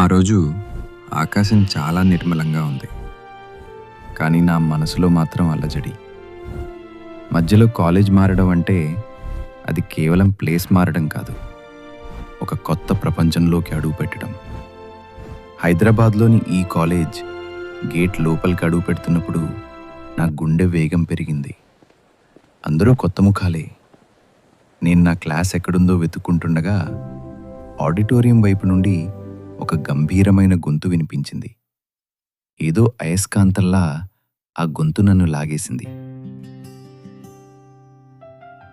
ఆ రోజు ఆకాశం చాలా నిర్మలంగా ఉంది. కానీ నా మనసులో మాత్రం అల్లజడి. మధ్యలో కాలేజ్ మారడం అంటే అది కేవలం ప్లేస్ మారడం కాదు, ఒక కొత్త ప్రపంచంలోకి అడుగు పెట్టడం. హైదరాబాద్లోని ఈ కాలేజ్ గేట్ లోపలికి అడుగు పెడుతున్నప్పుడు నా గుండె వేగం పెరిగింది. అందరూ కొత్త ముఖాలే. నేను నా క్లాస్ ఎక్కడుందో వెతుక్కుంటుండగా ఆడిటోరియం వైపు నుండి ఒక గంభీరమైన గొంతు వినిపించింది. ఏదో అయస్కాంతంలా ఆ గొంతు నన్ను లాగేసింది.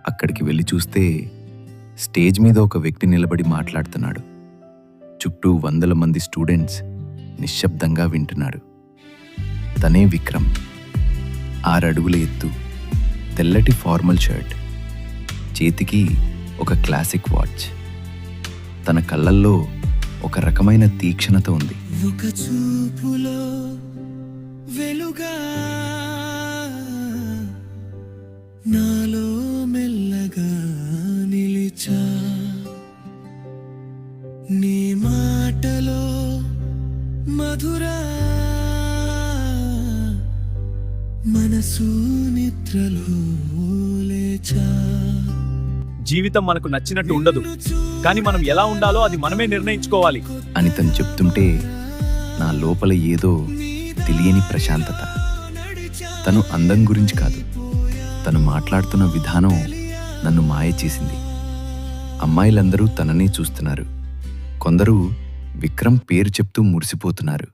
అక్కడికి వెళ్ళి చూస్తే స్టేజ్ మీద ఒక వ్యక్తి నిలబడి మాట్లాడుతున్నాడు. చుట్టూ 100 మంది స్టూడెంట్స్ నిశ్శబ్దంగా వింటున్నారు. తనే విక్రమ్. 6 అడుగుల ఎత్తు, తెల్లటి ఫార్మల్ షర్ట్, చేతికి ఒక క్లాసిక్ వాచ్. తన కళ్ళల్లో ఒక రకమైన తీక్షణత ఉంది. ఒక చూపులో వెలుగా నాలో మెల్లగా నిలిచా, నీ మాటలో మధురా మనసు నిద్రలో లేచా. జీవితం మనకు నచ్చినట్టు ఉండదు, కానీ మనం ఎలా ఉండాలో అది మనమే నిర్ణయించుకోవాలి అని తను చెప్తుంటే నా లోపల ఏదో తెలియని ప్రశాంతత. తను అందం గురించి కాదు, తను మాట్లాడుతున్న విధానం నన్ను మాయ చేసింది. అమ్మాయిలందరూ తననే చూస్తున్నారు. కొందరు విక్రమ్ పేరు చెప్తూ మురిసిపోతున్నారు.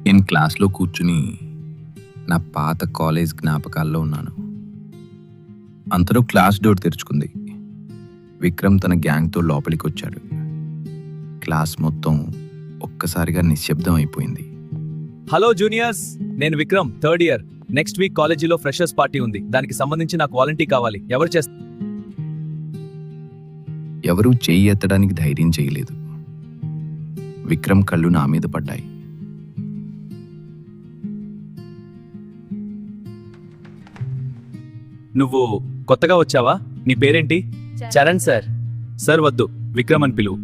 నేను క్లాస్లో కూర్చుని నా పాత కాలేజ్ జ్ఞాపకాల్లో ఉన్నాను. అంతలో క్లాస్ డోర్ తెరుచుకుంది. విక్రమ్ తన గ్యాంగ్తో లోపలికి వచ్చాడు. క్లాస్ మొత్తం ఒక్కసారిగా నిశ్శబ్దం అయిపోయింది. హలో జూనియర్స్, నేను Vikram, 3rd year. Next week కాలేజీలో ఫ్రెషర్స్ పార్టీ ఉంది. దానికి సంబంధించి నాకు వాలంటీర్ కావాలి. ఎవరు చేస్తారు? ఎవరూ చెయ్యి ఎత్తడానికి ధైర్యం చేయలేదు. విక్రమ్ కళ్ళు నా మీద పడ్డాయి. నువ్వు కొత్తగా వచ్చావా? నీ పేరేంటి? చరణ్ సార్. సార్ వద్దు, విక్రమ్ అని పిలువు.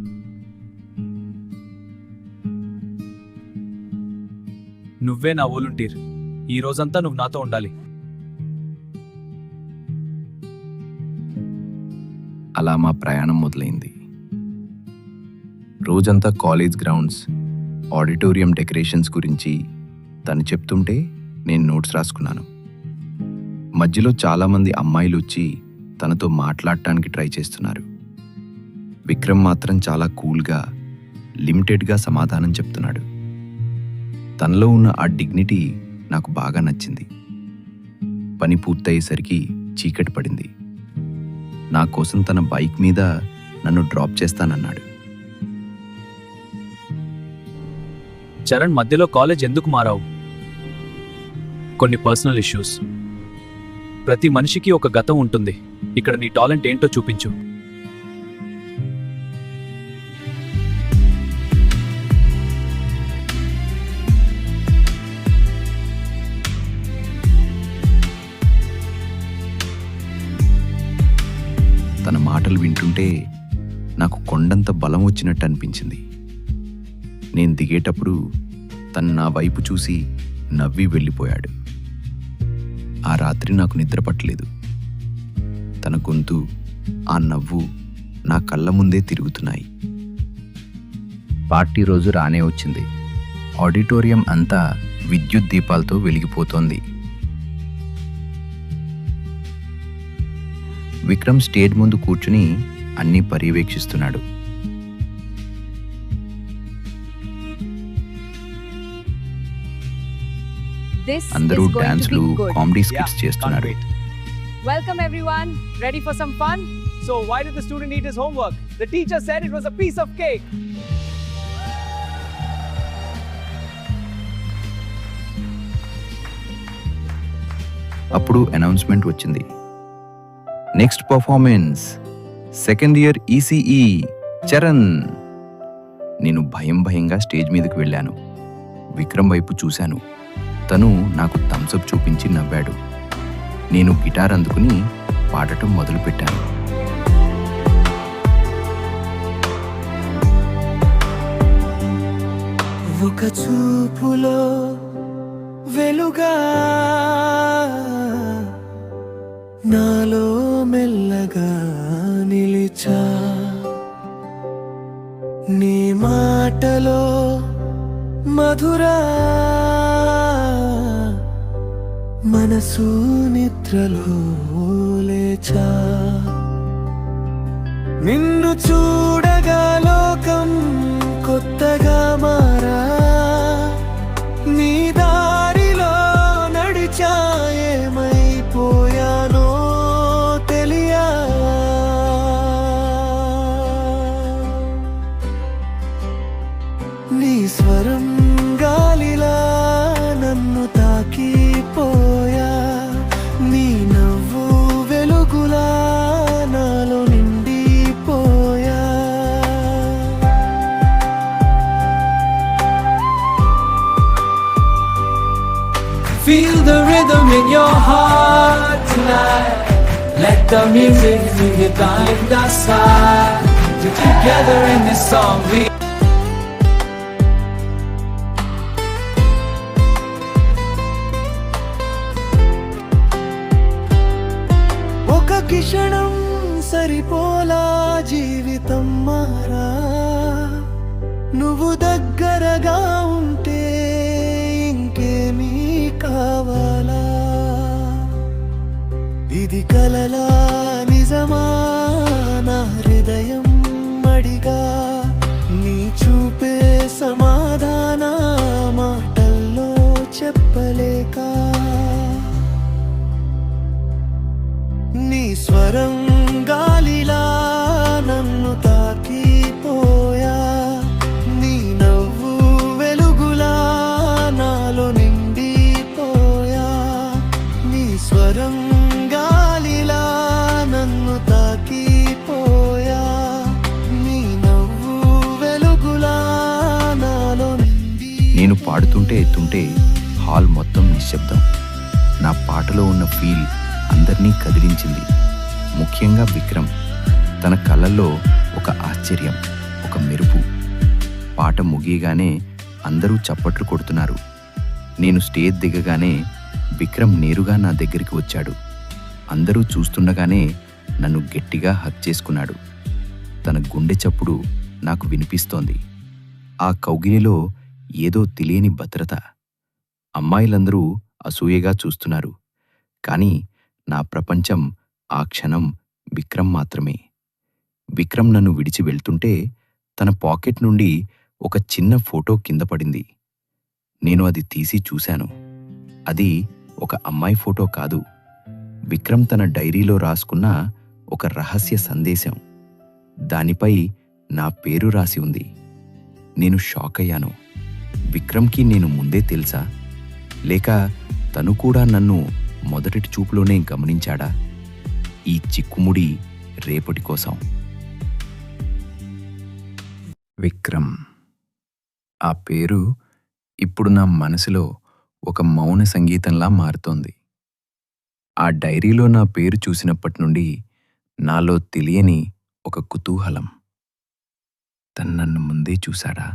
నువ్వే నా వాలంటీర్. ఈ రోజంతా నువ్వు నాతో ఉండాలి. అలా మా ప్రయాణం మొదలైంది. రోజంతా కాలేజ్ గ్రౌండ్స్, ఆడిటోరియం డెకరేషన్స్ గురించి తను చెప్తుంటే నేను నోట్స్ రాసుకున్నాను. మధ్యలో చాలామంది అమ్మాయిలు వచ్చి తనతో మాట్లాడటానికి ట్రై చేస్తున్నారు. విక్రమ్ మాత్రం చాలా కూల్గా, లిమిటెడ్గా సమాధానం చెప్తున్నాడు. తనలో ఉన్న ఆ డిగ్నిటీ నాకు బాగా నచ్చింది. పని పూర్తయ్యేసరికి చీకటి పడింది. నా కోసం తన బైక్ మీద నన్ను డ్రాప్ చేస్తానన్నాడు. చరణ్, మధ్యలో కాలేజ్ ఎందుకు మారావు? కొన్ని పర్సనల్ ఇష్యూస్. ప్రతి మనిషికి ఒక గతం ఉంటుంది. ఇక్కడ నీ టాలెంట్ ఏంటో చూపించు. తన మాటలు వింటుంటే నాకు కొండంత బలం వచ్చినట్టు అనిపించింది. నేను దిగేటప్పుడు తను నా వైపు చూసి నవ్వి వెళ్ళిపోయాడు. ఆ రాత్రి నాకు నిద్ర పట్టలేదు. తన గొంతు, ఆ నవ్వు నా కళ్ళ ముందే తిరుగుతున్నాయి. పార్టీ రోజు రానే వచ్చింది. ఆడిటోరియం అంతా విద్యుత్ దీపాలతో వెలిగిపోతోంది. విక్రమ్ స్టేజ్ ముందు కూర్చుని అన్నీ పర్యవేక్షిస్తున్నాడు. అందరూ డాన్స్లు, కామెడీ స్కిట్స్ చేస్తున్నారు. Welcome everyone. Ready for some fun? So why did the student eat his homework? The teacher said it was a piece of cake. అప్పుడు అనౌన్స్మెంట్ వచ్చింది. Next performance, 2nd year ECE Charan. నేను భయంగా stage మీదకి వెళ్ళాను. విక్రమ్ వైపు చూశాను. తను నాకు థమ్సప్ చూపించి నవ్వాడు. నేను గిటార్ అందుకుని పాడటం మొదలుపెట్టాను. ఒక చూపులో వెలుగా నాలో మెల్లగా నిలిచా, నీ మాటలో మధురా మనసు నిద్రలో లేచా, నిన్ను చూడగా లోకం కొత్తగా మారా, నీ దారిలో నడిచా, ఏమైపోయానో తెలియా, నీ స్వరం గాలిలా నన్ను తాకిపోయా, నీ నవ్వు వెలుగులా నాలో నిండిపోయా. Feel the rhythm in your heart tonight. Let the music bring you blind outside. We're together in this song. ఒక క్షణం సరిపోలా జీవితం మారా, నువ్వు దగ్గరగా ఉంటే ఇంకేమీ కావాలా, ఇది కలలా నిజమా నా హృదయం అడిగా, నీ చూపే సమాధాన మాటల్లో చెప్పలేక, నీ స్వరం గాలిలా నన్ను తాకిపోయా, నీ నవ్వు వెలుగులా నాలో నిండిపోయా, నీ స్వరం గాలిలా నన్ను తాకిపోయా, నీ నవ్వు వెలుగులా నాలో నేను పాడుతుంటే ఎత్తుంటే హాల్ మొత్తం నిశ్శబ్దం. నా పాటలో ఉన్న ఫీల్ అందర్నీ కదిలించింది. ముఖ్యంగా విక్రమ్. తన కళ్ళల్లో ఒక ఆశ్చర్యం, ఒక మెరుపు. పాట ముగియగానే అందరూ చప్పట్లు కొడుతున్నారు. నేను స్టేజ్ దిగగానే విక్రమ్ నేరుగా నా దగ్గరికి వచ్చాడు. అందరూ చూస్తుండగానే నన్ను గట్టిగా హగ్ చేసుకున్నాడు. తన గుండె చప్పుడు నాకు వినిపిస్తోంది. ఆ కౌగిలిలో ఏదో తెలియని భద్రత. అమ్మాయిలందరూ అసూయగా చూస్తున్నారు. కానీ నా ప్రపంచం ఆ క్షణం విక్రమ్ మాత్రమే. విక్రమ్ నన్ను విడిచి వెళ్తుంటే తన పాకెట్ నుండి ఒక చిన్న ఫోటో కింద పడింది. నేను అది తీసి చూశాను. అది ఒక అమ్మాయి ఫోటో కాదు. విక్రమ్ తన డైరీలో రాసుకున్న ఒక రహస్య సందేశం. దానిపై నా పేరు రాసి ఉంది. నేను షాక్ అయ్యాను. విక్రమ్కి నేను ముందే తెలుసా? లేక తను కూడా నన్ను మొదటి చూపులోనే గమనించాడా? ఈ చిక్కుముడి రేపటి కోసం. విక్రమ్. ఆ పేరు ఇప్పుడు నా మనసులో ఒక మౌన సంగీతంలా మారుతోంది. ఆ డైరీలో నా పేరు చూసినప్పటి నుండి నాలో తెలియని ఒక కుతూహలం. తను నన్ను ముందే చూశాడా?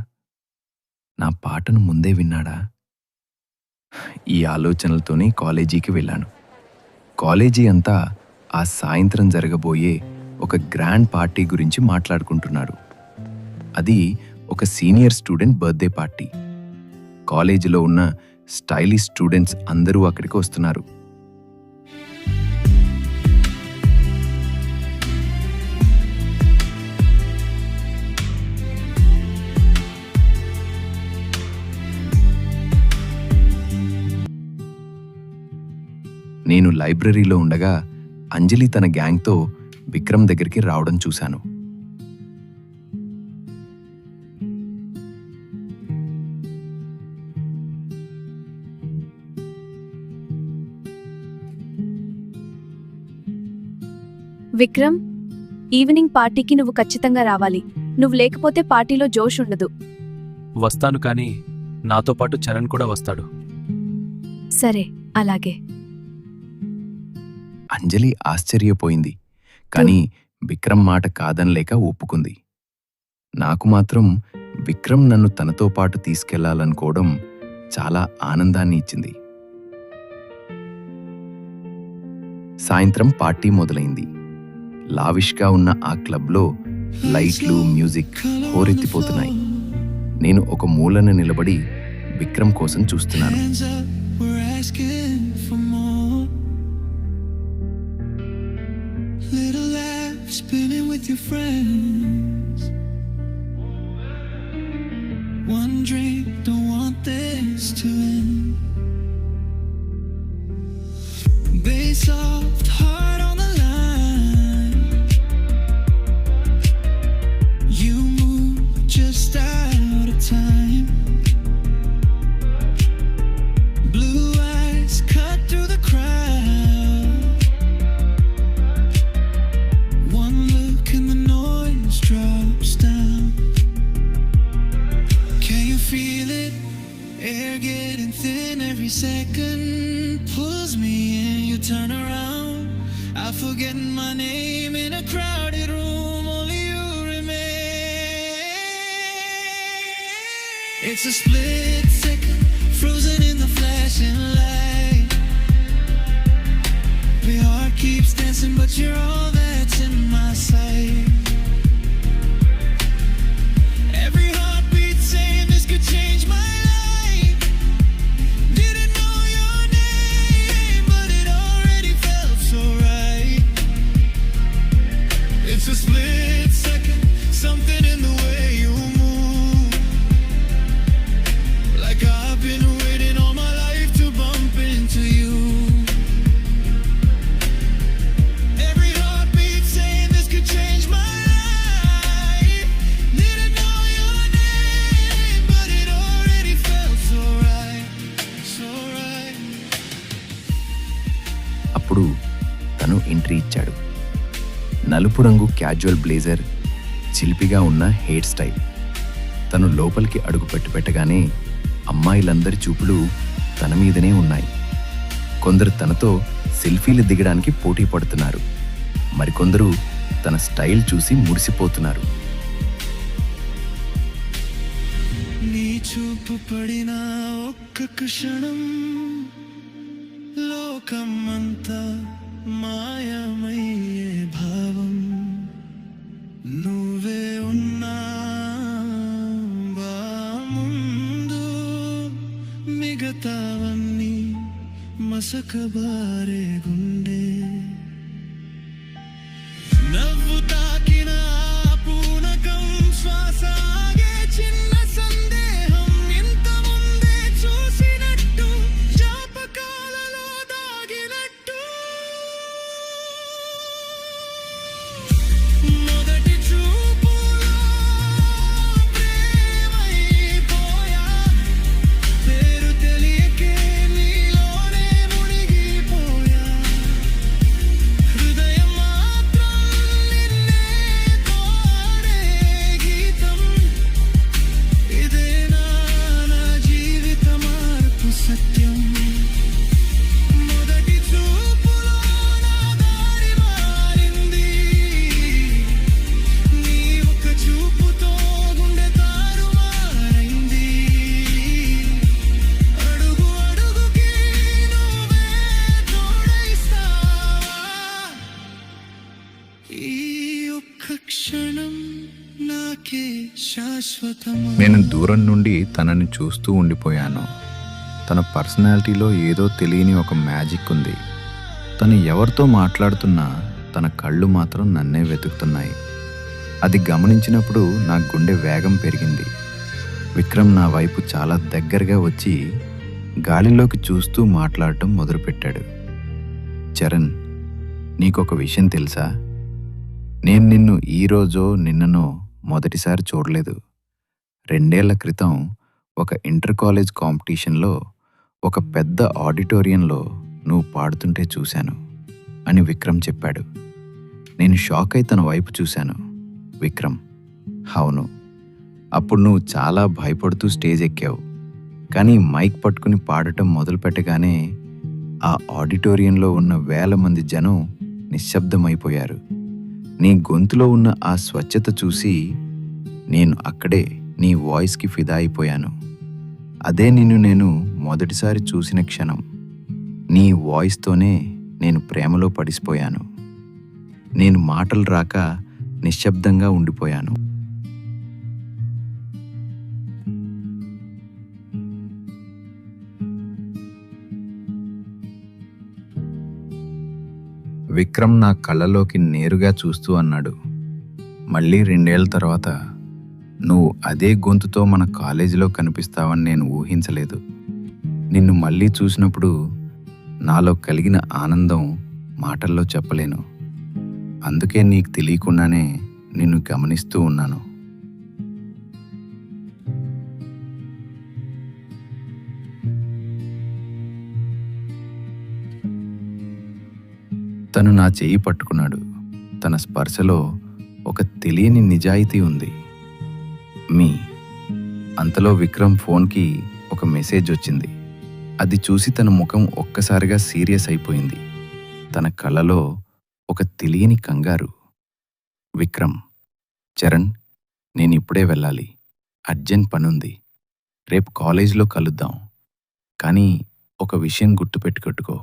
నా పాటను ముందే విన్నాడా? ఈ ఆలోచనలతోనే కాలేజీకి వెళ్ళాను. కాలేజీ అంతా ఆ సాయంత్రం జరగబోయే ఒక గ్రాండ్ పార్టీ గురించి మాట్లాడుకుంటున్నారు. అది ఒక సీనియర్ స్టూడెంట్ బర్త్డే పార్టీ. కాలేజీలో ఉన్న స్టైలిష్ స్టూడెంట్స్ అందరూ అక్కడికి వస్తున్నారు. నేను లైబ్రరీలో ఉండగా అంజలి తన గ్యాంగ్తో విక్రమ్ దగ్గరికి రావడం చూశాను. విక్రమ్, ఈవినింగ్ పార్టీకి నువ్వు ఖచ్చితంగా రావాలి. నువ్వు లేకపోతే పార్టీలో జోష్ ఉండదు. వస్తాను కానీ నాతో పాటు చరణ్ కూడా వస్తాడు. సరే, అలాగే. అంజలి ఆశ్చర్యపోయింది, కానీ విక్రమ్ మాట కాదనలేక ఒప్పుకుంది. నాకు మాత్రం విక్రమ్ నన్ను తనతో పాటు తీసుకెళ్లాలనుకోవడం చాలా ఆనందాన్ని ఇచ్చింది. సాయంత్రం పార్టీ మొదలైంది. లావిష్గా ఉన్న ఆ క్లబ్లో లైట్లు, మ్యూజిక్ హోరెత్తిపోతున్నాయి. నేను ఒక మూలన నిలబడి విక్రమ్ కోసం చూస్తున్నాను. Hands up, we're asking for more. Little laugh, spinning with your friends. One drink, don't want this to end. Bass soft, heart on the line. You move just out of time. Blue eyes cut through the crowd. One look and the noise drops down. Can you feel it? Air getting thin every second pulls me in. You turn around, I forget my name in a crowded room. Only you remain. It's a split second, frozen in the flashing light. My heart keeps dancing, but you're all that's in my sight. Every heartbeat saying this could change my life. Didn't know your name, but it already felt so right. It's a split second, something in the way you move. Like I've been waiting all my life to bump into you. Every heartbeat saying this could change my life. Didn't know your name, but it already felt so right, so right. అప్పుడు తను entry ఇచ్చాడు. నలుపు రంగు casual blazer, చిలిపిగా ఉన్న hair style. తను లోపలికి అడుగు పెట్టగానే అమ్మాయిలందరి చూపులు తన మీదనే ఉన్నాయి. కొందరు తనతో సెల్ఫీలు దిగడానికి పోటీ పడుతున్నారు. మరికొందరు తన స్టైల్ చూసి మురిసిపోతున్నారు. నీ చూపు పడిన ఒక్క క్షణం లోకమంతా మాయమయ్యే భావం. నువ్వే ఉన్నా ముందు మిగతావన్నీ మసకబారే గుండె. నవ్వు తాకిన పూనకం శ్వాస ఆగే చిన్న సందేహం. ఇంత ముందే చూసినట్టు జ్ఞాపకాలలో దాగినట్టు. మొదటి చూపులో ప్రేమైపోయా. పేరు తెలియకే నీలోనే మునిగిపోయా. హృదయం మాత్రం నిన్నే కోరే గీతం. ఇదేనా నా జీవిత మార్పు సత్యం. మొదటి చూపులో నా దారి మారింది. నీ ఒక్క చూపుతో గుండె తారుమారైంది. అడుగు అడుగుకి నువ్వే తోడైస్తావా. ఈ ఒక్క క్షణం నాకే శాశ్వతమా. నేను దూరం నుండి తనని చూస్తూ ఉండిపోయాను. తన పర్సనాలిటీలో ఏదో తెలియని ఒక మ్యాజిక్ ఉంది. తను ఎవరితో మాట్లాడుతున్నా తన కళ్ళు మాత్రం నన్నే వెతుకుతున్నాయి. అది గమనించినప్పుడు నా గుండె వేగం పెరిగింది. విక్రమ్ నా వైపు చాలా దగ్గరగా వచ్చి గాలిలోకి చూస్తూ మాట్లాడటం మొదలుపెట్టాడు. చరణ్, నీకొక విషయం తెలుసా? నేను నిన్ను ఈరోజో నిన్ననో మొదటిసారి చూడలేదు. 2 ఏళ్ల క్రితం ఒక ఇంటర్ కాలేజ్ కాంపిటీషన్లో ఒక పెద్ద ఆడిటోరియంలో నువ్వు పాడుతుంటే చూశాను అని విక్రమ్ చెప్పాడు. నేను షాక్ అయి తన వైపు చూశాను. విక్రమ్, అవును, అప్పుడు నువ్వు చాలా భయపడుతూ స్టేజ్ ఎక్కావు. కానీ మైక్ పట్టుకుని పాడటం మొదలుపెట్టగానే ఆ ఆడిటోరియంలో ఉన్న వేల మంది జనం నిశ్శబ్దమైపోయారు. నీ గొంతులో ఉన్న ఆ స్వచ్ఛత చూసి నేను అక్కడే నీ వాయిస్కి ఫిదా అయిపోయాను. అదే నేను మొదటిసారి చూసిన క్షణం. నీ వాయిస్తోనే నేను ప్రేమలో పడిసిపోయాను. నేను మాటలు రాక నిశ్శబ్దంగా ఉండిపోయాను. విక్రమ్ నా కళ్ళలోకి నేరుగా చూస్తూ అన్నాడు, మళ్ళీ 2 ఏళ్ల తర్వాత నువ్వు అదే గొంతుతో మన కాలేజీలో కనిపిస్తావని నేను ఊహించలేదు. నిన్ను మళ్ళీ చూసినప్పుడు నాలో కలిగిన ఆనందం మాటల్లో చెప్పలేను. అందుకే నీకు తెలియకుండానే నిన్ను గమనిస్తూ ఉన్నాను. తను నా చెయ్యి పట్టుకున్నాడు. తన స్పర్శలో ఒక తెలియని నిజాయితీ ఉంది. అంతలో విక్రమ్ ఫోన్కి ఒక మెసేజ్ వచ్చింది. అది చూసి తన ముఖం ఒక్కసారిగా సీరియస్ అయిపోయింది. తన కళ్ళలో ఒక తెలియని కంగారు. విక్రమ్, చరణ్, నేనిప్పుడే వెళ్ళాలి. అర్జెంట్ పనుంది. రేపు కాలేజీలో కలుద్దాం. కానీ ఒక విషయం గుర్తుపెట్టుకో,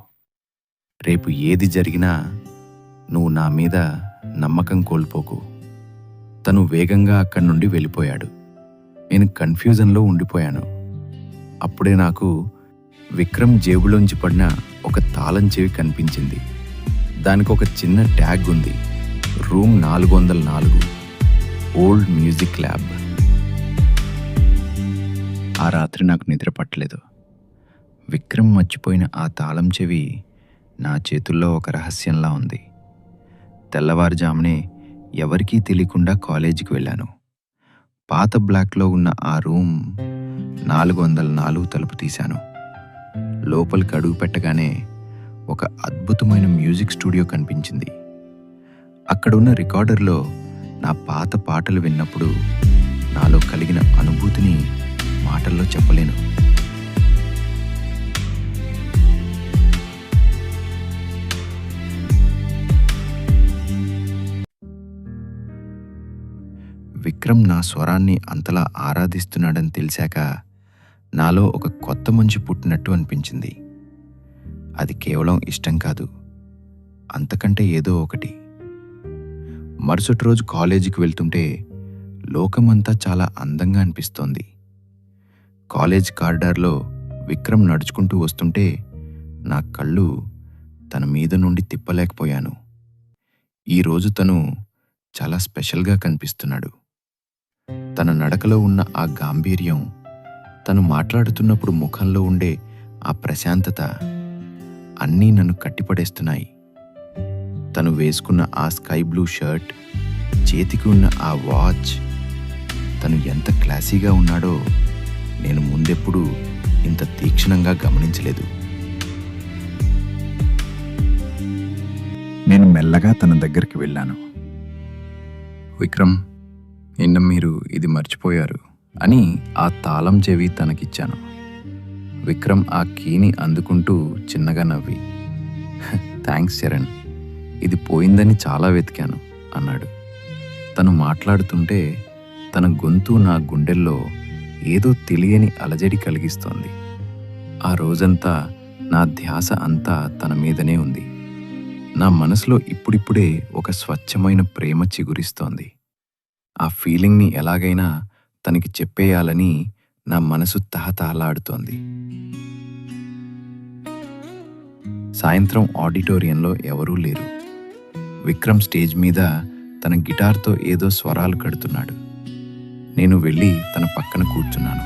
రేపు ఏది జరిగినా నువ్వు నా మీద నమ్మకం కోల్పోకు. తను వేగంగా అక్కడి నుండి వెళ్ళిపోయాడు. నేను కన్ఫ్యూజన్లో ఉండిపోయాను. అప్పుడే నాకు విక్రమ్ జేబులోంచి పడిన ఒక తాళం చెవి కనిపించింది. దానికి ఒక చిన్న ట్యాగ్ ఉంది, రూమ్ 404, ఓల్డ్ మ్యూజిక్ ల్యాబ్. ఆ రాత్రి నాకు నిద్ర పట్టలేదు. విక్రమ్ మర్చిపోయిన ఆ తాళం చెవి నా చేతుల్లో ఒక రహస్యంలా ఉంది. తెల్లవారుజామునే ఎవరికీ తెలియకుండా కాలేజీకి వెళ్ళాను. పాత బ్లాక్లో ఉన్న ఆ రూమ్ 404 తలుపు తీశాను. లోపలికి అడుగు పెట్టగానే ఒక అద్భుతమైన మ్యూజిక్ స్టూడియో కనిపించింది. అక్కడున్న రికార్డర్లో నా పాత పాటలు విన్నప్పుడు నాలో కలిగిన అనుభూతిని మాటల్లో చెప్పలేను. విక్రమ్ నా స్వరాన్ని అంతలా ఆరాధిస్తున్నాడని తెలిసాక నాలో ఒక కొత్త మంచి పుట్టినట్టు అనిపించింది. అది కేవలం ఇష్టం కాదు, అంతకంటే ఏదో ఒకటి. మరుసటి రోజు కాలేజీకి వెళ్తుంటే లోకమంతా చాలా అందంగా అనిపిస్తోంది. కాలేజ్ కారిడార్లో విక్రమ్ నడుచుకుంటూ వస్తుంటే నా కళ్ళు తన మీద నుండి తిప్పలేకపోయాను. ఈరోజు తను చాలా స్పెషల్గా కనిపిస్తున్నాడు. తన నడకలో ఉన్న ఆ గాంభీర్యం, తను మాట్లాడుతున్నప్పుడు ముఖంలో ఉండే ఆ ప్రశాంతత అన్నీ నన్ను కట్టిపడేస్తున్నాయి. తను వేసుకున్న ఆ స్కై బ్లూ షర్ట్, చేతికి ఉన్న ఆ వాచ్, తను ఎంత క్లాసీగా ఉన్నాడో నేను ముందెప్పుడూ ఇంత తీక్షణంగా గమనించలేదు. నేను మెల్లగా తన దగ్గరికి వెళ్ళాను. విక్రమ్, నిన్న మీరు ఇది మర్చిపోయారు అని ఆ తాళం చెవి తనకిచ్చాను. విక్రమ్ ఆ కీని అందుకుంటూ చిన్నగా నవ్వి, థ్యాంక్స్ చరణ్, ఇది పోయిందని చాలా వెతికాను అన్నాడు. తను మాట్లాడుతుంటే తన గొంతు నా గుండెల్లో ఏదో తెలియని అలజడి కలిగిస్తోంది. ఆ రోజంతా నా ధ్యాస అంతా తన మీదనే ఉంది. నా మనసులో ఇప్పుడిప్పుడే ఒక స్వచ్ఛమైన ప్రేమ చిగురిస్తోంది. ఆ ఫీలింగ్ని ఎలాగైనా తనకి చెప్పేయాలని నా మనసు తహతహలాడుతోంది. సాయంత్రం ఆడిటోరియంలో ఎవరూ లేరు. విక్రమ్ స్టేజ్ మీద తన గిటార్తో ఏదో స్వరాలు కడుతున్నాడు. నేను వెళ్ళి తన పక్కన కూర్చున్నాను.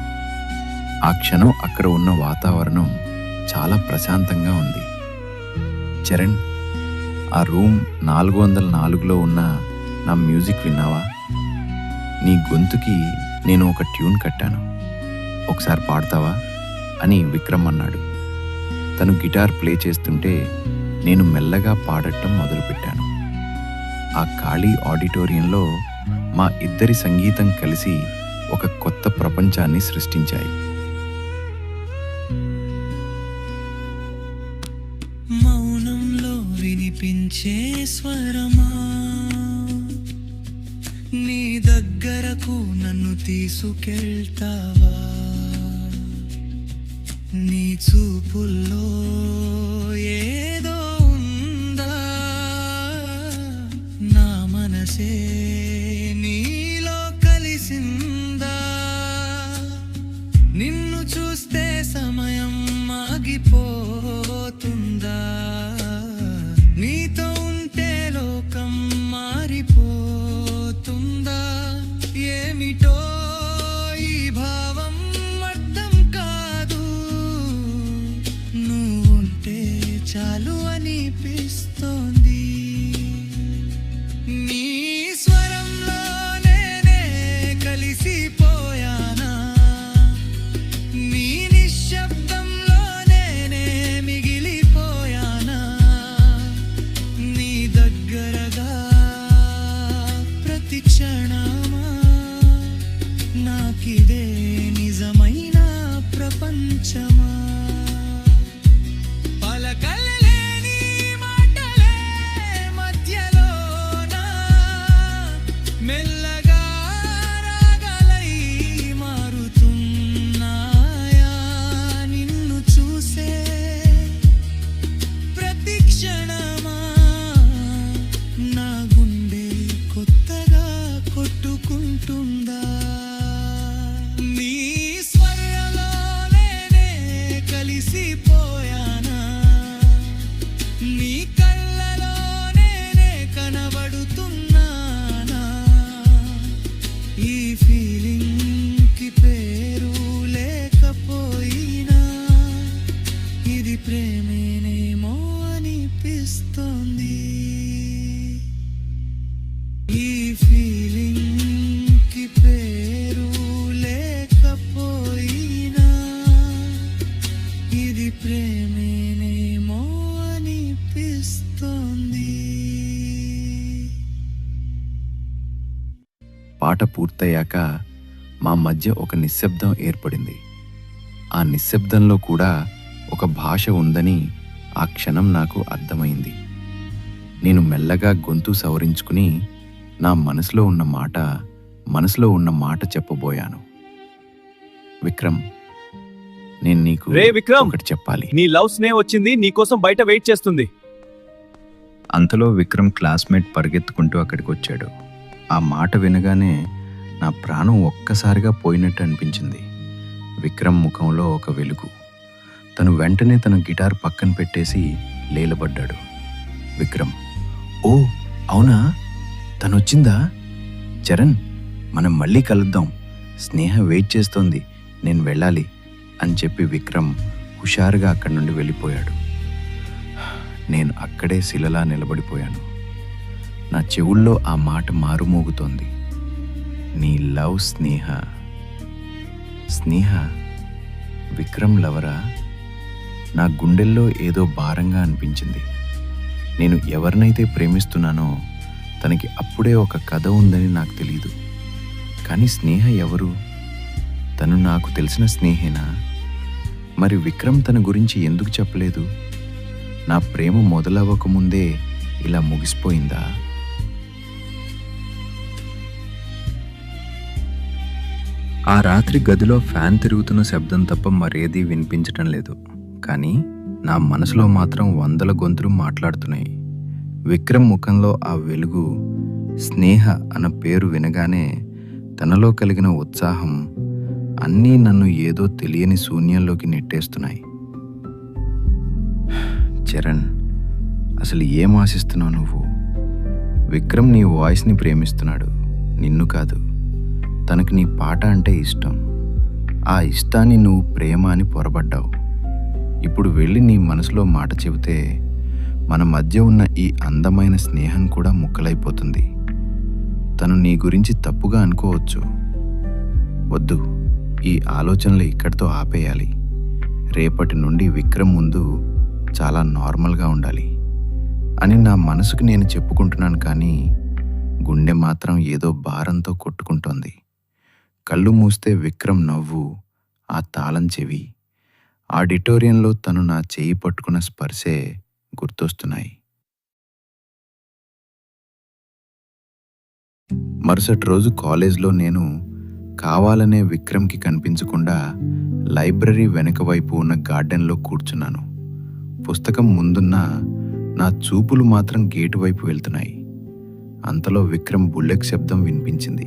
ఆ క్షణం అక్కడ ఉన్న వాతావరణం చాలా ప్రశాంతంగా ఉంది. చరణ్, ఆ రూమ్ 404లో ఉన్న నా మ్యూజిక్ విన్నావా? నీ గొంతుకి నేను ఒక ట్యూన్ కట్టాను, ఒకసారి పాడతావా అని విక్రమ్ అన్నాడు. తను గిటార్ ప్లే చేస్తుంటే నేను మెల్లగా పాడటం మొదలుపెట్టాను. ఆ ఖాళీ ఆడిటోరియంలో మా ఇద్దరి సంగీతం కలిసి ఒక కొత్త ప్రపంచాన్ని సృష్టించాయి. మౌనంలో వినిపించే స్వరమా, నీ దగ్గరకు నన్ను తీసుకెళ్తావా? నీ చూపుల్లో ఏదో ఉందా, నా మనసే నీలో కలిసిందా? నిన్ను చూస్తే సమయం ఆగిపోతుందా? నీతో ఉంటే లోకం మారిపోతుందా? ఏమిటో ఈ భావం అర్థం కాదు, నువ్వుంటే చాలు అనిపిస్తోంది. నీ స్వరంలో నేనే కలిసిపోయానా, నీ నిశ్శబ్దంలో నేనే మిగిలిపోయానా? నీ దగ్గరగా ప్రతి క్షణమా నాకిదే నిజమైన ప్రపంచమా? పలకలేని మాటలే మధ్యలోనా మెల్లగా రాగాలై మారుతున్నాయా? నిన్ను చూసే ప్రతి క్షణమా నా గుండె కొత్తగా కొట్టుకుంటుందా? నీ స్వరంలో నేనే కలిసిపోయానా, నీ కళ్ళలో నేనే కనబడుతున్నానా? ఈ ఫీలింగ్కి పేరు లేకపోయినా ఇది ప్రేమేనేమో అనిపిస్తోంది. ఈ ఫీలింగ్కి పేరు లేకపోయినా ఇది ప్రేమేనేమో అనిపిస్తోంది. పాట పూర్తయ్యాక మా మధ్య ఒక నిశ్శబ్దం ఏర్పడింది. ఆ నిశ్శబ్దంలో కూడా ఒక భాష ఉందని ఆ క్షణం నాకు అర్థమైంది. నేను మెల్లగా గొంతు సవరించుకుని నా మనసులో ఉన్న మాట చెప్పబోయాను. విక్రమ్, నేను నీకు రే విక్రమ్, ఒకటి చెప్పాలి. నీ లవ్ స్నేహ వచ్చింది, నీకోసం బయట వెయిట్ చేస్తుంది. అంతలో విక్రమ్ క్లాస్మేట్ పరిగెత్తుకుంటూ అక్కడికి వచ్చాడు. ఆ మాట వినగానే నా ప్రాణం ఒక్కసారిగా పోయినట్టు అనిపించింది. విక్రమ్ ముఖంలో ఒక వెలుగు. తను వెంటనే తన గిటార్ పక్కన పెట్టేసి లేలబడ్డాడు. విక్రమ్, ఓ అవునా, తనొచ్చిందా? చరణ్, మనం మళ్ళీ కలుద్దాం, స్నేహ వెయిట్ చేస్తోంది, నేను వెళ్ళాలి అని చెప్పి విక్రమ్ హుషారుగా అక్కడి నుండి వెళ్ళిపోయాడు. నేను అక్కడే శిలలా నిలబడిపోయాను. నా చెవుల్లో ఆ మాట మారుమోగుతోంది. నీ లవ్ స్నేహ. స్నేహ విక్రమ్ లవరా? నా గుండెల్లో ఏదో భారంగా అనిపించింది. నేను ఎవరినైతే ప్రేమిస్తున్నానో తనకి అప్పుడే ఒక కథ ఉందని నాకు తెలీదు. కానీ స్నేహ ఎవరు? తను నాకు తెలిసిన స్నేహేనా? మరి విక్రమ్ తన గురించి ఎందుకు చెప్పలేదు? నా ప్రేమ మొదలవ్వకముందే ఇలా ముగిసిపోయిందా? ఆ రాత్రి గదిలో ఫ్యాన్ తిరుగుతున్న శబ్దం తప్ప మరేదీ వినిపించటం లేదు. కానీ నా మనసులో మాత్రం వందల గొంతులు మాట్లాడుతున్నాయి. విక్రమ్ ముఖంలో ఆ వెలుగు, స్నేహ అన్న పేరు వినగానే తనలో కలిగిన ఉత్సాహం అన్నీ నన్ను ఏదో తెలియని శూన్యంలోకి నెట్టేస్తున్నాయి. చరణ్, అసలు ఏం ఆశిస్తున్నావు నువ్వు? విక్రమ్ నీ వాయిస్ని ప్రేమిస్తున్నాడు, నిన్ను కాదు. తనకు నీ పాట అంటే ఇష్టం. ఆ ఇష్టాన్ని నువ్వు ప్రేమ అని పొరబడ్డావు. ఇప్పుడు వెళ్ళి నీ మనసులో మాట చెబితే మన మధ్య ఉన్న ఈ అందమైన స్నేహం కూడా ముక్కలైపోతుంది. తను నీ గురించి తప్పుగా అనుకోవచ్చు. వద్దు, ఈ ఆలోచనలు ఇక్కడితో ఆపేయాలి. రేపటి నుండి విక్రమ్ ముందు చాలా నార్మల్గా ఉండాలి అని నా మనసుకు నేను చెప్పుకుంటున్నాను. కానీ గుండె మాత్రం ఏదో భారంతో కొట్టుకుంటోంది. కళ్ళు మూస్తే విక్రమ్ నవ్వు, ఆ తాళం చెవి, ఆడిటోరియంలో తను నా చేయి పట్టుకున్న స్పర్శే గుర్తొస్తున్నాయి. మరుసటి రోజు కాలేజ్లో నేను కావాలనే విక్రమ్కి కనిపించకుండా లైబ్రరీ వెనక వైపు ఉన్న గార్డెన్లో కూర్చున్నాను. పుస్తకం ముందున్న నా చూపులు మాత్రం గేటు వైపు వెళ్తున్నాయి. అంతలో విక్రమ్ బుల్లెట్ శబ్దం వినిపించింది.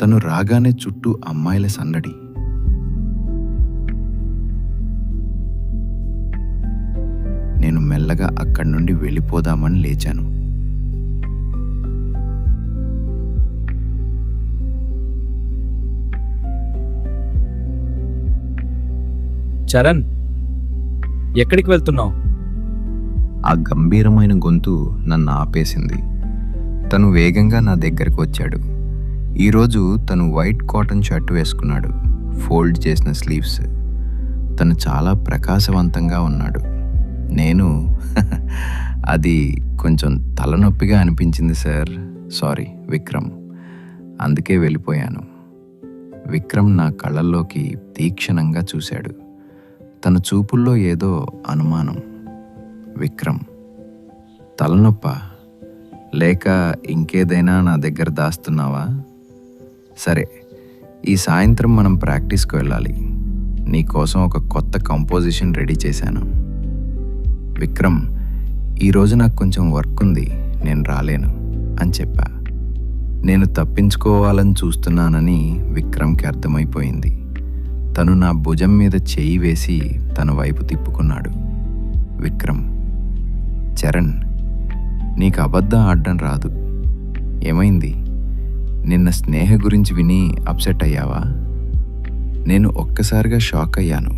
తను రాగానే చుట్టూ అమ్మాయిల సందడి. నేను మెల్లగా అక్కడి నుండి వెళ్ళిపోదామని లేచాను. చరణ్, ఎక్కడికి వెళ్తున్నావు? ఆ గంభీరమైన గొంతు నన్ను ఆపేసింది. తను వేగంగా నా దగ్గరకు వచ్చాడు. ఈరోజు తను వైట్ కాటన్ షర్ట్ వేసుకున్నాడు, ఫోల్డ్ చేసిన స్లీవ్స్. తను చాలా ప్రకాశవంతంగా ఉన్నాడు. నేను అది కొంచెం తలనొప్పిగా అనిపించింది సార్, సారీ విక్రమ్, అందుకే వెళ్ళిపోయాను. విక్రమ్ నా కళ్ళల్లోకి తీక్షణంగా చూశాడు. తన చూపుల్లో ఏదో అనుమానం. విక్రమ్, తలనొప్ప లేక ఇంకేదైనా నా దగ్గర దాస్తున్నావా? సరే, ఈ సాయంత్రం మనం ప్రాక్టీస్కి వెళ్ళాలి. నీకోసం ఒక కొత్త కంపోజిషన్ రెడీ చేశాను. విక్రమ్, ఈరోజు నాకు కొంచెం వర్క్ ఉంది, నేను రాలేను అని చెప్పా. నేను తప్పించుకోవాలని చూస్తున్నానని విక్రమ్కి అర్థమైపోయింది. తను నా భుజం మీద చేయి వేసి తన వైపు తిప్పుకున్నాడు. విక్రమ్, చరణ్, నీకు అబద్ధం ఆడడం రాదు. ఏమైంది? నిన్న స్నేహ గురించి విని అప్సెట్ అయ్యావా? నేను ఒక్కసారిగా షాక్ అయ్యాను.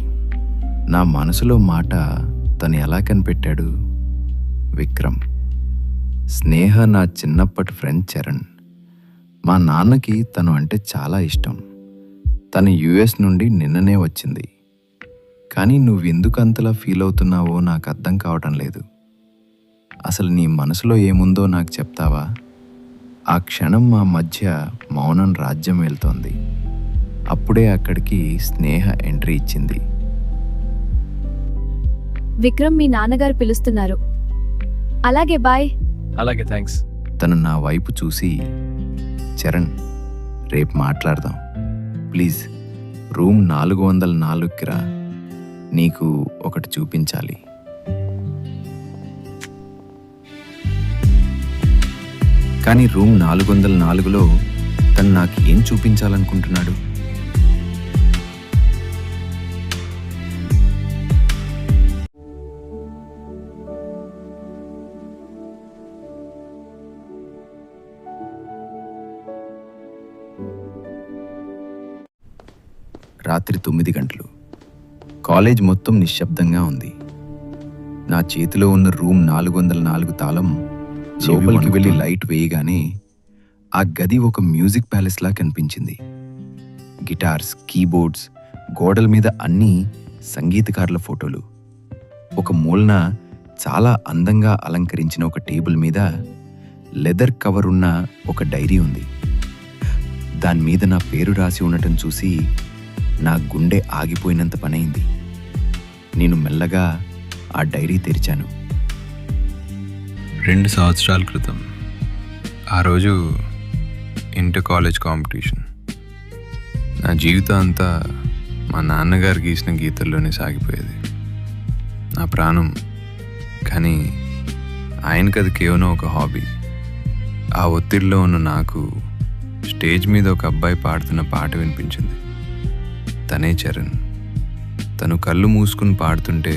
నా మనసులో మాట తను ఎలా కనిపెట్టాడు? విక్రమ్, స్నేహ నా చిన్నప్పటి ఫ్రెండ్ చరణ్. మా నాన్నకి తను అంటే చాలా ఇష్టం. తను యుఎస్ నుండి నిన్ననే వచ్చింది. కానీ నువ్వెందుకు అంతలా ఫీల్ అవుతున్నావో నాకు అర్థం కావటం లేదు. అసలు నీ మనసులో ఏముందో నాకు చెప్తావా? ఆ క్షణం మా మధ్య మౌనం రాజ్యం వెళ్తోంది. అప్పుడే అక్కడికి స్నేహ ఎంట్రీ ఇచ్చింది. విక్రమ్, మీ నాన్నగారు పిలుస్తున్నారు. అలాగే, బాయ్. అలాగే, థ్యాంక్స్. తను నా వైపు చూసి, చరణ్, రేపు మాట్లాడదాం ప్లీజ్. రూమ్ 404కి రా, నీకు ఒకటి చూపించాలి. కానీ రూమ్ 404లో తను నాకు ఏం చూపించాలనుకుంటున్నాడు? రాత్రి 9 గంటలు. కాలేజ్ మొత్తం నిశ్శబ్దంగా ఉంది. నా చేతిలో ఉన్న రూమ్ 404 తాళం లోపలికి వెళ్ళి లైట్ వేయగానే ఆ గది ఒక మ్యూజిక్ ప్యాలెస్లా కనిపించింది. గిటార్స్, కీబోర్డ్స్, గోడల మీద అన్నీ సంగీతకారుల ఫోటోలు. ఒక మూలన చాలా అందంగా అలంకరించిన ఒక టేబుల్ మీద లెదర్ కవర్ ఉన్న ఒక డైరీ ఉంది. దాని మీద నా పేరు రాసి ఉండటం చూసి నా గుండె ఆగిపోయినంత పనైంది. నేను మెల్లగా ఆ డైరీ తెరిచాను. 2 సంవత్సరాల క్రితం ఆ రోజు ఇంటర్ కాలేజ్ కాంపిటీషన్. నా జీవితం అంతా మా నాన్నగారు గీసిన గీతల్లోనే సాగిపోయేది. నా ప్రాణం. కానీ ఆయనకి అది కేవలం ఒక హాబీ. ఆ ఒత్తిడిలో ఉన్న నాకు స్టేజ్ మీద ఒక అబ్బాయి పాడుతున్న పాట వినిపించింది. తనే చరణ్. తను కళ్ళు మూసుకుని పాడుతుంటే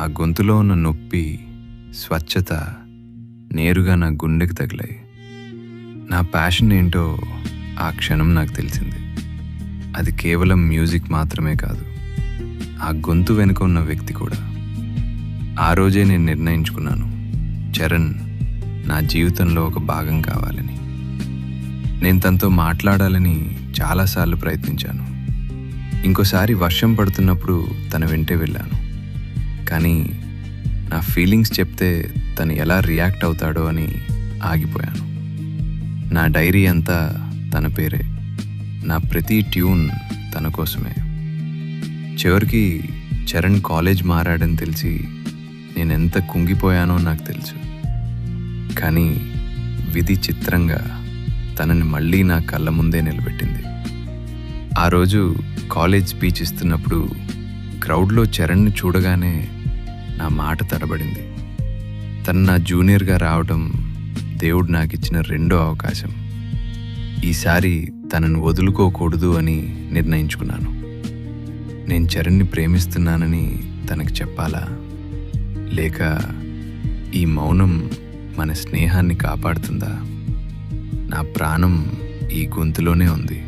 ఆ గొంతులో ఉన్న నొప్పి, స్వచ్ఛత నేరుగా నా గుండెకి తగిలాయి. నా ప్యాషన్ ఏంటో ఆ క్షణం నాకు తెలిసింది. అది కేవలం మ్యూజిక్ మాత్రమే కాదు, ఆ గొంతు వెనుక ఉన్న వ్యక్తి కూడా. ఆ రోజే నేను నిర్ణయించుకున్నాను, చరణ్ నా జీవితంలో ఒక భాగం కావాలని. నేను తనతో మాట్లాడాలని చాలాసార్లు ప్రయత్నించాను. ఇంకోసారి వర్షం పడుతున్నప్పుడు తన వెంటే వెళ్ళాను. కానీ నా ఫీలింగ్స్ చెప్తే తను ఎలా రియాక్ట్ అవుతాడో అని ఆగిపోయాను. నా డైరీ అంతా తన పేరే, నా ప్రతి ట్యూన్ తన కోసమే. చివరికి చరణ్ కాలేజ్ మారాడని తెలిసి నేనెంత కుంగిపోయానో నాకు తెలుసు. కానీ విధి చిత్రంగా తనని మళ్ళీ నా కళ్ళ ముందే నిలబెట్టింది. ఆ రోజు కాలేజ్ స్పీచ్ ఇస్తున్నప్పుడు క్రౌడ్లో చరణ్ని చూడగానే నా మాట తడబడింది. తను నా జూనియర్గా రావడం దేవుడు నాకు ఇచ్చిన రెండో అవకాశం. ఈసారి తనను వదులుకోకూడదు అని నిర్ణయించుకున్నాను. నేను చరణ్ని ప్రేమిస్తున్నానని తనకు చెప్పాలా, లేక ఈ మౌనం మన స్నేహాన్ని కాపాడుతుందా? నా ప్రాణం ఈ గొంతులోనే ఉంది.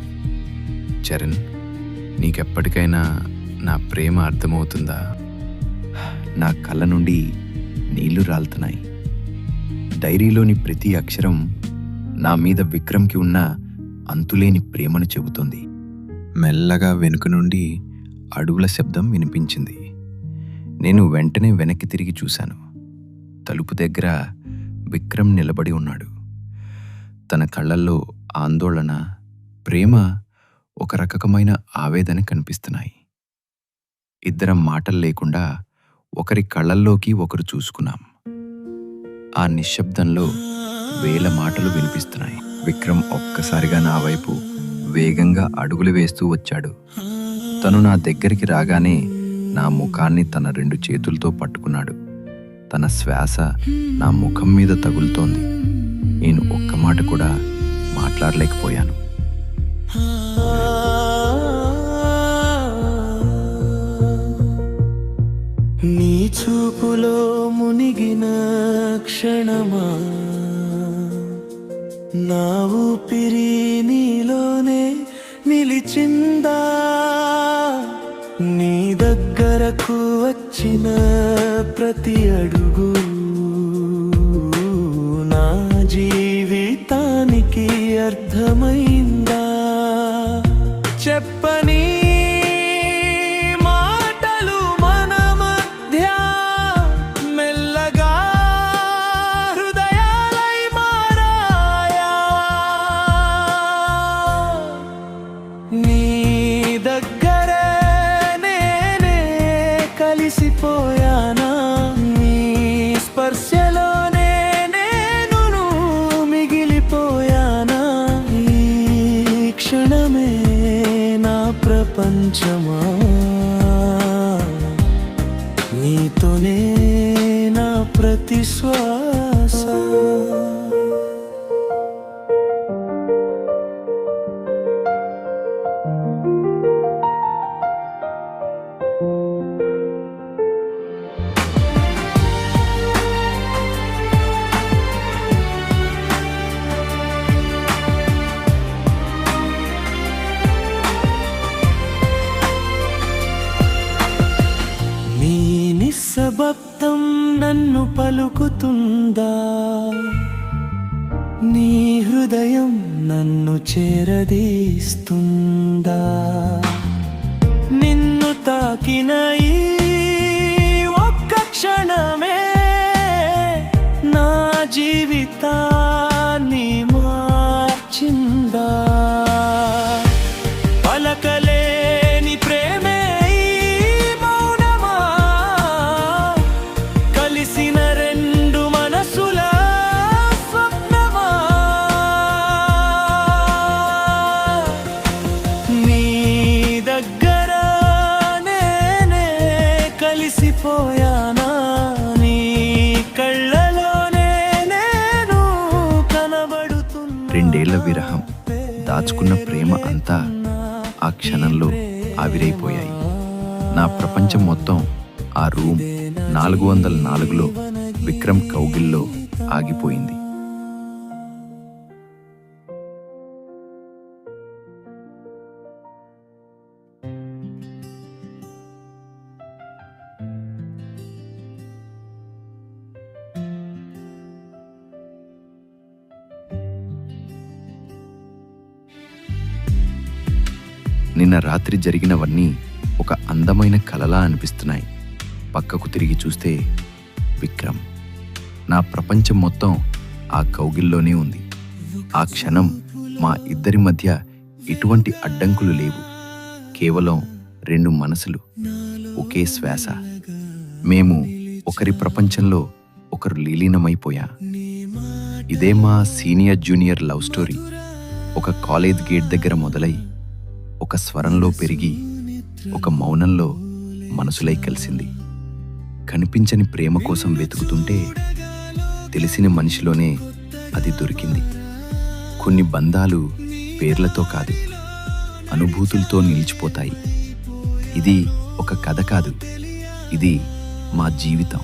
చరణ్, నీకెప్పటికైనా నా ప్రేమ అర్థమవుతుందా? నా కళ్ళ నుండి నీళ్లు రాలుతున్నాయి. డైరీలోని ప్రతి అక్షరం నా మీద విక్రమ్కి ఉన్న అంతులేని ప్రేమను చెబుతోంది. మెల్లగా వెనుక నుండి అడుగుల శబ్దం వినిపించింది. నేను వెంటనే వెనక్కి తిరిగి చూశాను. తలుపు దగ్గర విక్రమ్ నిలబడి ఉన్నాడు. తన కళ్ళల్లో ఆందోళన, ప్రేమ, ఒక రకమైన ఆవేదన కనిపిస్తున్నాయి. ఇద్దరం మాటలు లేకుండా ఒకరి కళ్ళల్లోకి ఒకరు చూసుకున్నాం. ఆ నిశ్శబ్దంలో వేల మాటలు వినిపిస్తున్నాయి. విక్రమ్ ఒక్కసారిగా నా వైపు వేగంగా అడుగులు వేస్తూ వచ్చాడు. తను నా దగ్గరికి రాగానే నా ముఖాన్ని తన 2 చేతులతో పట్టుకున్నాడు. తన శ్వాస నా ముఖం మీద తగులుతోంది. నేను ఒక్క మాట కూడా మాట్లాడలేకపోయాను. నీ చూపులో మునిగిన క్షణమా, నా ఊపిరి నీలోనే నిలిచిందా? నీ దగ్గరకు వచ్చిన ప్రతి అడుగు నా జీవితానికి అర్థమైందా? చెప్పని మాటలు మన మధ్య మెల్లగా హృదయాలై మారాయా? నీ దగ్గరే నేనే కలిసిపోయానా? నీ స్పర్శలోనే నేను మిగిలిపోయానా? ఈ క్షణమే నా ప్రపంచమా, నీతోనే నా ప్రతి శ్వాస. నీ నిశ్శబ్దం నన్ను పలుకుతుందా? నీ హృదయం నన్ను చేరదీస్తుందా? నిన్ను తాకిన ఈ ఒక్క క్షణమే నా జీవితాన్ని మార్చిందా? పలకలేని ప్రేమే ఈ మౌనమా? కలిసిన 2 మనసుల స్వప్నమా? నీ దగ్గర నేనే కలిసిపోయానా? నీ కళ్ళలోనే నేను కనబడుతున్నా. 2 ఏళ్ల విరహం, దాచుకున్న ప్రేమ అంతా ఆ క్షణంలో ఆవిరైపోయాయి. నా ప్రపంచం మొత్తం ఆ రూమ్ 404లో విక్రమ్ కౌగిల్లో ఆగిపోయింది. నిన్న రాత్రి జరిగినవన్నీ ఒక అందమైన కలలా అనిపిస్తున్నాయి. పక్కకు తిరిగి చూస్తే విక్రమ్. నా ప్రపంచం మొత్తం ఆ కౌగిల్లోనే ఉంది. ఆ క్షణం మా ఇద్దరి మధ్య ఎటువంటి అడ్డంకులు లేవు. కేవలం 2 మనసులు, ఒకే శ్వాస. మేము ఒకరి ప్రపంచంలో ఒకరు లీలీనమైపోయా. ఇదే మా సీనియర్ జూనియర్ లవ్ స్టోరీ. ఒక కాలేజ్ గేట్ దగ్గర మొదలై ఒక స్వరంలో పెరిగి ఒక మౌనంలో మనసులై కలిసింది. కనిపించని ప్రేమ కోసం వెతుకుతుంటే తెలిసిన మనిషిలోనే అది దొరికింది. కొన్ని బంధాలు పేర్లతో కాదు, అనుభూతులతో నిలిచిపోతాయి. ఇది ఒక కథ కాదు, ఇది మా జీవితం.